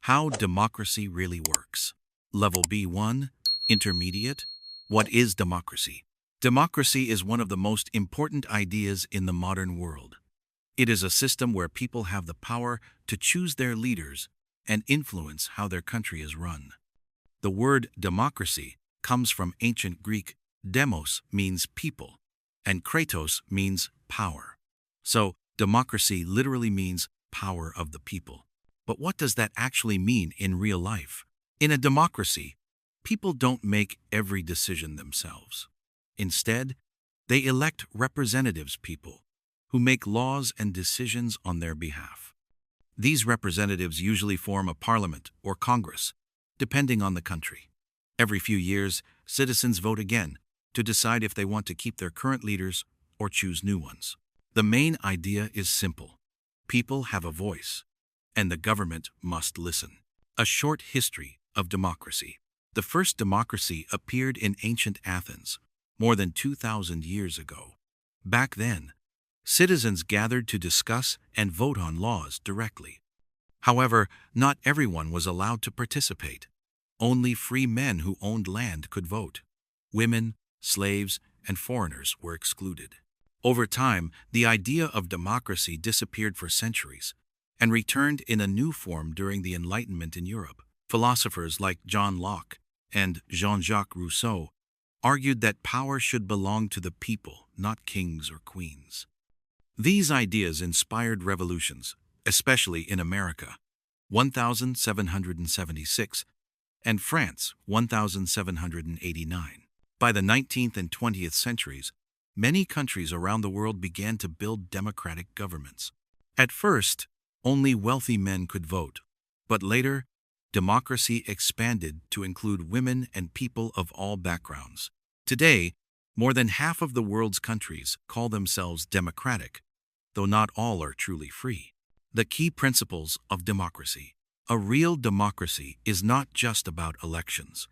How democracy really works. Level B1, Intermediate. What is democracy? Democracy is one of the most important ideas in the modern world. It is a system where people have the power to choose their leaders and influence how their country is run. The word democracy comes from ancient Greek. Demos means people, and kratos means power. So, democracy literally means power of the people. But what does that actually mean in real life? In a democracy, people don't make every decision themselves. Instead, they elect representatives, people who make laws and decisions on their behalf. These representatives usually form a parliament or Congress, depending on the country. Every few years, citizens vote again to decide if they want to keep their current leaders or choose new ones. The main idea is simple. People have a voice, and the government must listen. A short history of democracy. The first democracy appeared in ancient Athens, more than 2,000 years ago. Back then, citizens gathered to discuss and vote on laws directly. However, not everyone was allowed to participate. Only free men who owned land could vote. Women, slaves, and foreigners were excluded. Over time, the idea of democracy disappeared for centuries and returned in a new form during the Enlightenment in Europe. Philosophers like John Locke and Jean-Jacques Rousseau argued that power should belong to the people, not kings or queens. These ideas inspired revolutions, especially in America, 1776, and France, 1789. By the 19th and 20th centuries, many countries around the world began to build democratic governments. At first, only wealthy men could vote, but later, democracy expanded to include women and people of all backgrounds. Today, more than half of the world's countries call themselves democratic, though not all are truly free. The key principles of democracy. A real democracy is not just about elections.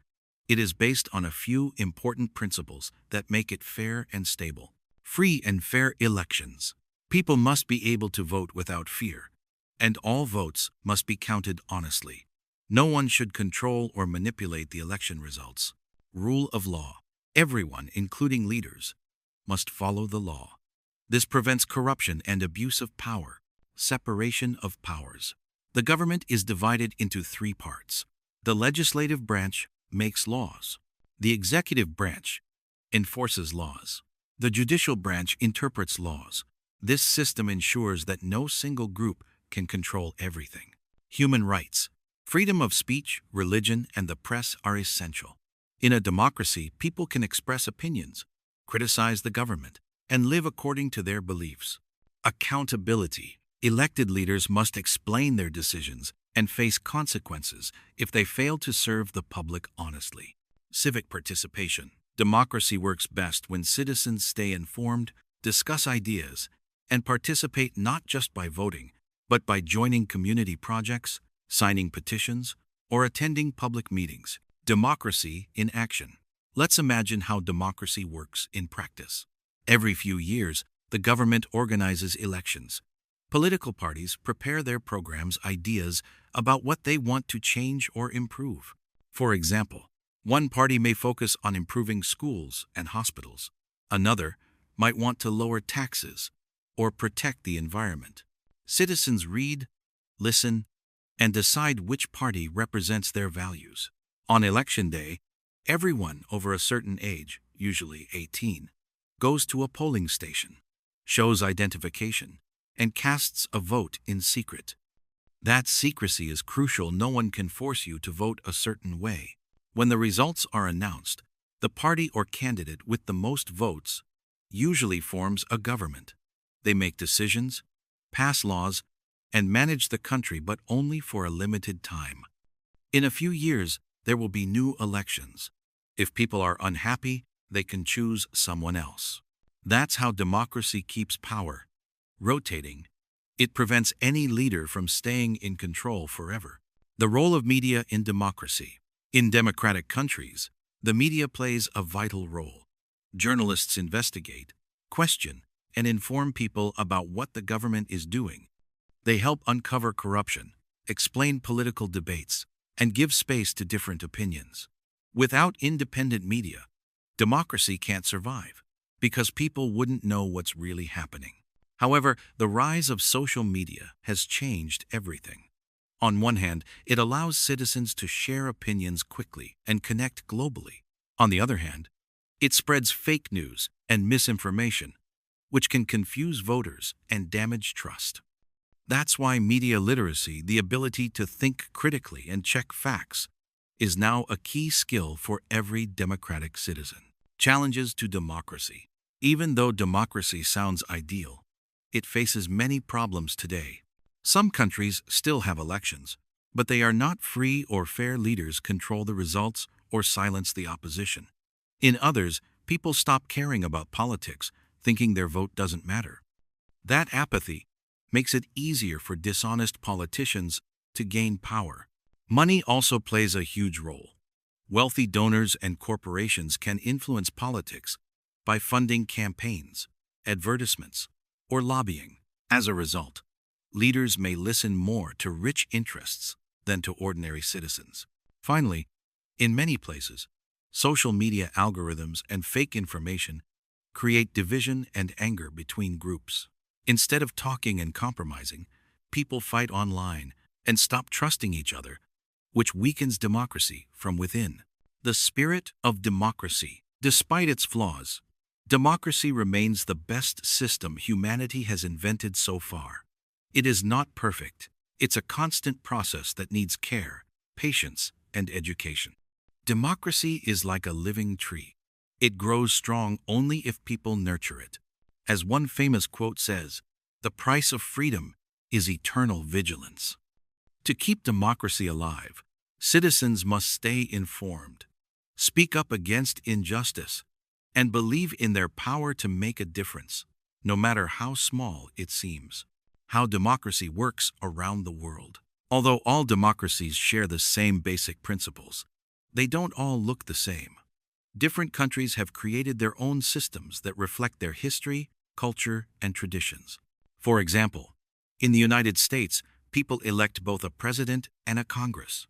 It is based on a few important principles that make it fair and stable. Free and fair elections. People must be able to vote without fear, and all votes must be counted honestly. No one should control or manipulate the election results. Rule of law. Everyone, including leaders, must follow the law. This prevents corruption and abuse of power. Separation of powers. The government is divided into three parts. The legislative branch makes laws. The executive branch enforces laws. The judicial branch interprets laws. This system ensures that no single group can control everything. Human rights. Freedom of speech, religion, and the press are essential. In a democracy, people can express opinions, criticize the government, and live according to their beliefs. Accountability. Elected leaders must explain their decisions and face consequences if they fail to serve the public honestly. Civic participation. Democracy works best when citizens stay informed, discuss ideas, and participate not just by voting, but by joining community projects, signing petitions, or attending public meetings. Democracy in action. Let's imagine how democracy works in practice. Every few years, the government organizes elections. Political parties prepare their programs, ideas about what they want to change or improve. For example, one party may focus on improving schools and hospitals. Another might want to lower taxes or protect the environment. Citizens read, listen, and decide which party represents their values. On election day, everyone over a certain age, usually 18, goes to a polling station, shows identification, and casts a vote in secret. That secrecy is crucial. No one can force you to vote a certain way. When the results are announced, the party or candidate with the most votes usually forms a government. They make decisions, pass laws, and manage the country, but only for a limited time. In a few years, there will be new elections. If people are unhappy, they can choose someone else. That's how democracy keeps power rotating. It prevents any leader from staying in control forever. The role of media in democracy. In democratic countries, the media plays a vital role. Journalists investigate, question, and inform people about what the government is doing. They help uncover corruption, explain political debates, and give space to different opinions. Without independent media, democracy can't survive because people wouldn't know what's really happening. However, the rise of social media has changed everything. On one hand, it allows citizens to share opinions quickly and connect globally. On the other hand, it spreads fake news and misinformation, which can confuse voters and damage trust. That's why media literacy, the ability to think critically and check facts, is now a key skill for every democratic citizen. Challenges to democracy. Even though democracy sounds ideal, it faces many problems today. Some countries still have elections, but they are not free or fair. Leaders control the results or silence the opposition. In others, people stop caring about politics, thinking their vote doesn't matter. That apathy makes it easier for dishonest politicians to gain power. Money also plays a huge role. Wealthy donors and corporations can influence politics by funding campaigns, advertisements, or lobbying. As a result, leaders may listen more to rich interests than to ordinary citizens. Finally, in many places, social media algorithms and fake information create division and anger between groups. Instead of talking and compromising, people fight online and stop trusting each other, which weakens democracy from within. The spirit of democracy. Despite its flaws, democracy remains the best system humanity has invented so far. It is not perfect. It's a constant process that needs care, patience, and education. Democracy is like a living tree. It grows strong only if people nurture it. As one famous quote says, "The price of freedom is eternal vigilance." To keep democracy alive, citizens must stay informed, speak up against injustice, and believe in their power to make a difference, no matter how small it seems. How democracy works around the world. Although all democracies share the same basic principles, they don't all look the same. Different countries have created their own systems that reflect their history, culture, and traditions. For example, in the United States, people elect both a president and a Congress.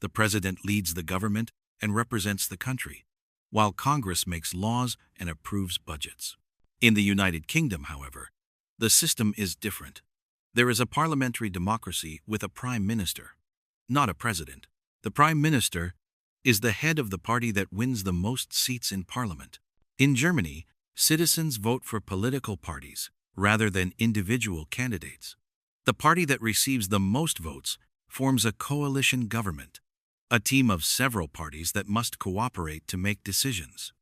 The president leads the government and represents the country, while Congress makes laws and approves budgets. In the United Kingdom, however, the system is different. There is a parliamentary democracy with a prime minister, not a president. The prime minister is the head of the party that wins the most seats in parliament. In Germany, citizens vote for political parties rather than individual candidates. The party that receives the most votes forms a coalition government, a team of several parties that must cooperate to make decisions.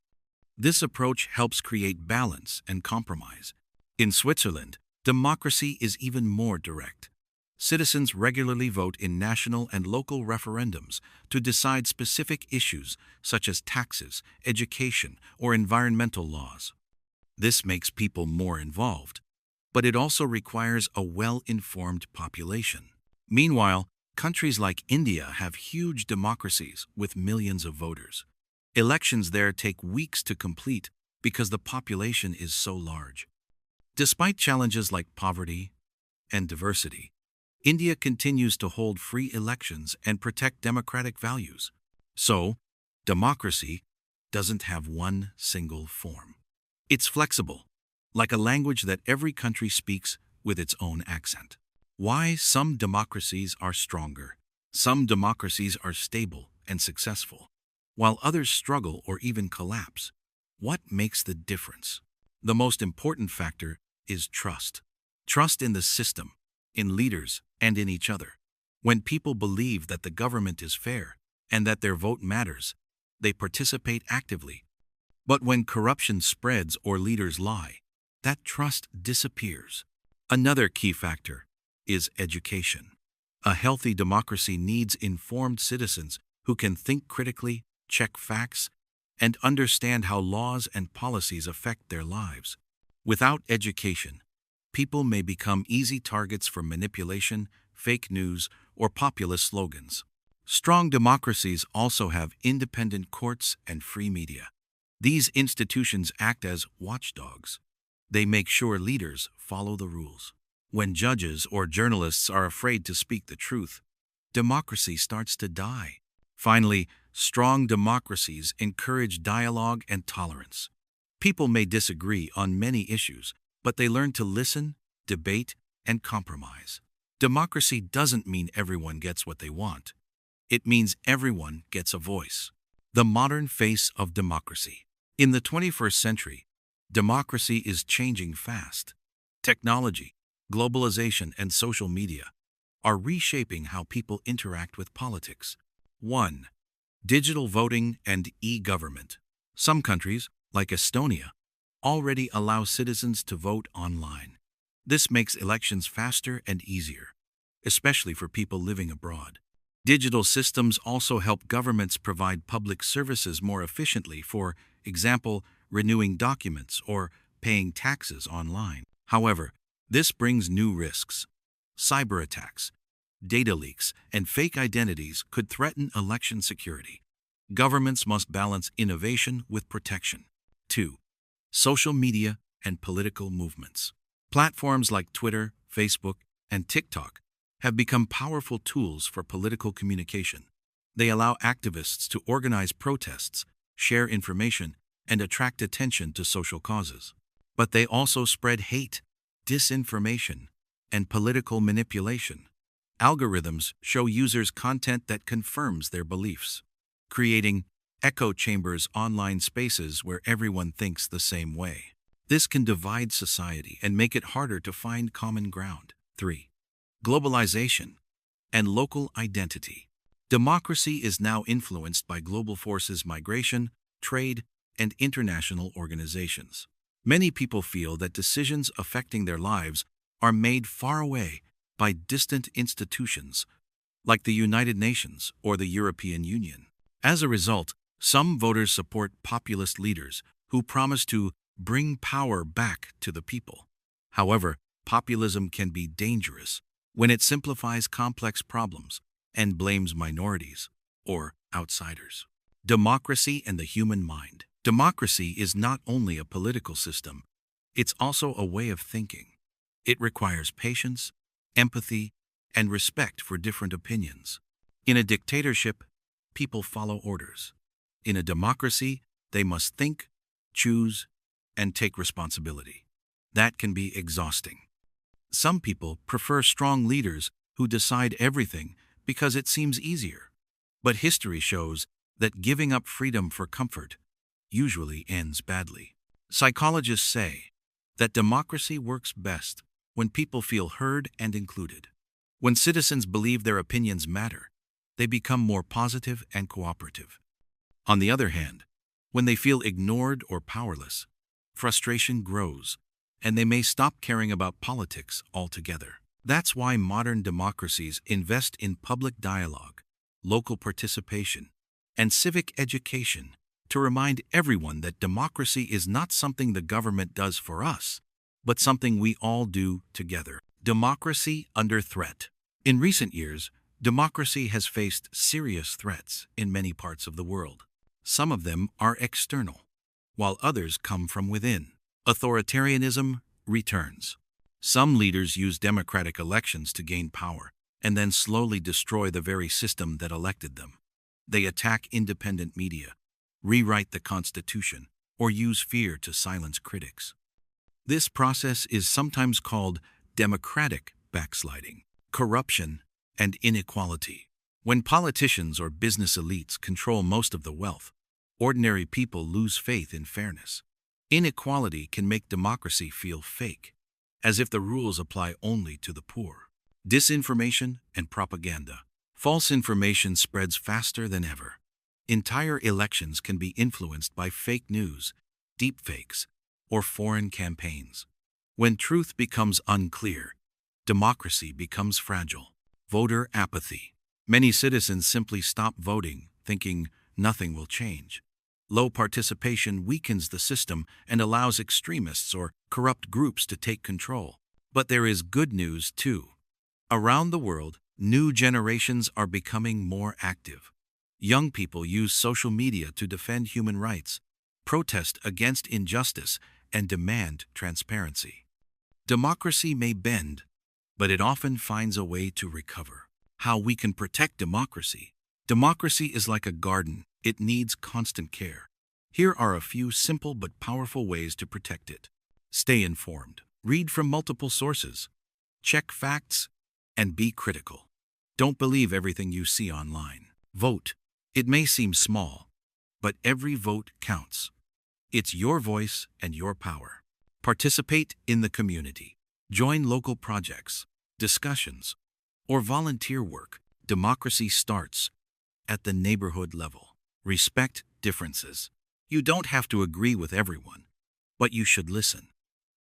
This approach helps create balance and compromise. In Switzerland, democracy is even more direct. Citizens regularly vote in national and local referendums to decide specific issues such as taxes, education, or environmental laws. This makes people more involved, but it also requires a well-informed population. Meanwhile, countries like India have huge democracies with millions of voters. Elections there take weeks to complete because the population is so large. Despite challenges like poverty and diversity, India continues to hold free elections and protect democratic values. So, democracy doesn't have one single form. It's flexible, like a language that every country speaks with its own accent. Why some democracies are stronger, some democracies are stable and successful, while others struggle or even collapse. What makes the difference? The most important factor is trust. Trust in the system, in leaders, and in each other. When people believe that the government is fair and that their vote matters, they participate actively. But when corruption spreads or leaders lie, that trust disappears. Another key factor is education. A healthy democracy needs informed citizens who can think critically, check facts, and understand how laws and policies affect their lives. Without education, people may become easy targets for manipulation, fake news, or populist slogans. Strong democracies also have independent courts and free media. These institutions act as watchdogs. They make sure leaders follow the rules. When judges or journalists are afraid to speak the truth, democracy starts to die. Finally, strong democracies encourage dialogue and tolerance. People may disagree on many issues, but they learn to listen, debate, and compromise. Democracy doesn't mean everyone gets what they want. It means everyone gets a voice. The modern face of democracy. In the 21st century, democracy is changing fast. Technology, globalization, and social media are reshaping how people interact with politics. 1. Digital voting and e-government. Some countries, like Estonia, already allow citizens to vote online. This makes elections faster and easier, especially for people living abroad. Digital systems also help governments provide public services more efficiently, for example, renewing documents or paying taxes online. However, this brings new risks. Cyber attacks, data leaks, and fake identities could threaten election security. Governments must balance innovation with protection. 2. Social media and political movements. Platforms like Twitter, Facebook, and TikTok have become powerful tools for political communication. They allow activists to organize protests, share information, and attract attention to social causes. But they also spread hate, disinformation, and political manipulation. Algorithms show users content that confirms their beliefs, creating echo chambers, online spaces where everyone thinks the same way. This can divide society and make it harder to find common ground. 3. Globalization and local identity. Democracy is now influenced by global forces, migration, trade, and international organizations. Many people feel that decisions affecting their lives are made far away by distant institutions, like the United Nations or the European Union. As a result, some voters support populist leaders who promise to bring power back to the people. However, populism can be dangerous when it simplifies complex problems and blames minorities or outsiders. Democracy and the human mind. Democracy is not only a political system, it's also a way of thinking. It requires patience, empathy, and respect for different opinions. In a dictatorship, people follow orders. In a democracy, they must think, choose, and take responsibility. That can be exhausting. Some people prefer strong leaders who decide everything because it seems easier. But history shows that giving up freedom for comfort usually ends badly. Psychologists say that democracy works best when people feel heard and included. When citizens believe their opinions matter, they become more positive and cooperative. On the other hand, when they feel ignored or powerless, frustration grows, and they may stop caring about politics altogether. That's why modern democracies invest in public dialogue, local participation, and civic education to remind everyone that democracy is not something the government does for us, but something we all do together. Democracy under threat. In recent years, democracy has faced serious threats in many parts of the world. Some of them are external, while others come from within. Authoritarianism returns. Some leaders use democratic elections to gain power and then slowly destroy the very system that elected them. They attack independent media, rewrite the Constitution, or use fear to silence critics. This process is sometimes called democratic backsliding. Corruption and inequality. When politicians or business elites control most of the wealth, ordinary people lose faith in fairness. Inequality can make democracy feel fake, as if the rules apply only to the poor. Disinformation and propaganda. False information spreads faster than ever. Entire elections can be influenced by fake news, deepfakes, or foreign campaigns. When truth becomes unclear, democracy becomes fragile. Voter apathy. Many citizens simply stop voting, thinking nothing will change. Low participation weakens the system and allows extremists or corrupt groups to take control. But there is good news too. Around the world, new generations are becoming more active. Young people use social media to defend human rights, protest against injustice, and demand transparency. Democracy may bend, but it often finds a way to recover. How we can protect democracy. Democracy is like a garden. It needs constant care. Here are a few simple but powerful ways to protect it. Stay informed. Read from multiple sources. Check facts and be critical. Don't believe everything you see online. Vote. It may seem small, but every vote counts. It's your voice and your power. Participate in the community. Join local projects, discussions, or volunteer work. Democracy starts at the neighborhood level. Respect differences. You don't have to agree with everyone, but you should listen.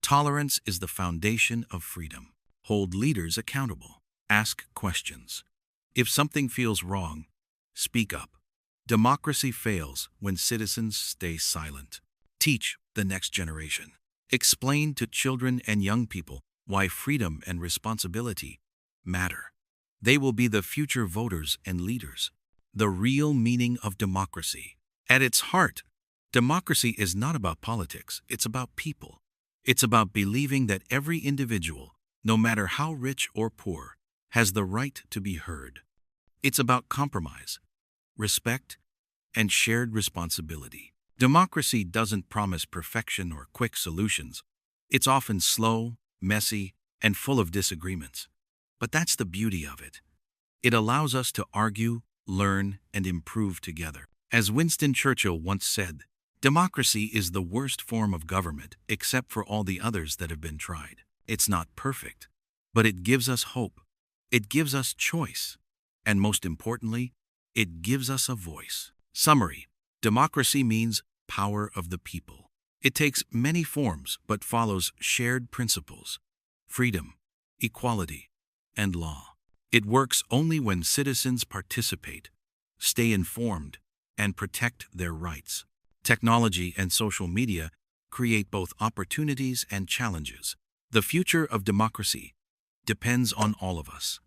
Tolerance is the foundation of freedom. Hold leaders accountable. Ask questions. If something feels wrong, speak up. Democracy fails when citizens stay silent. Teach the next generation. Explain to children and young people why freedom and responsibility matter. They will be the future voters and leaders. The real meaning of democracy. At its heart, democracy is not about politics, it's about people. It's about believing that every individual, no matter how rich or poor, has the right to be heard. It's about compromise, respect, and shared responsibility. Democracy doesn't promise perfection or quick solutions. It's often slow, messy, and full of disagreements. But that's the beauty of it. It allows us to argue, learn, and improve together. As Winston Churchill once said, democracy is the worst form of government except for all the others that have been tried. It's not perfect, but it gives us hope. It gives us choice. And most importantly, it gives us a voice. Summary: democracy means power of the people. It takes many forms but follows shared principles: freedom, equality, and law. It works only when citizens participate, stay informed, and protect their rights. Technology and social media create both opportunities and challenges. The future of democracy depends on all of us.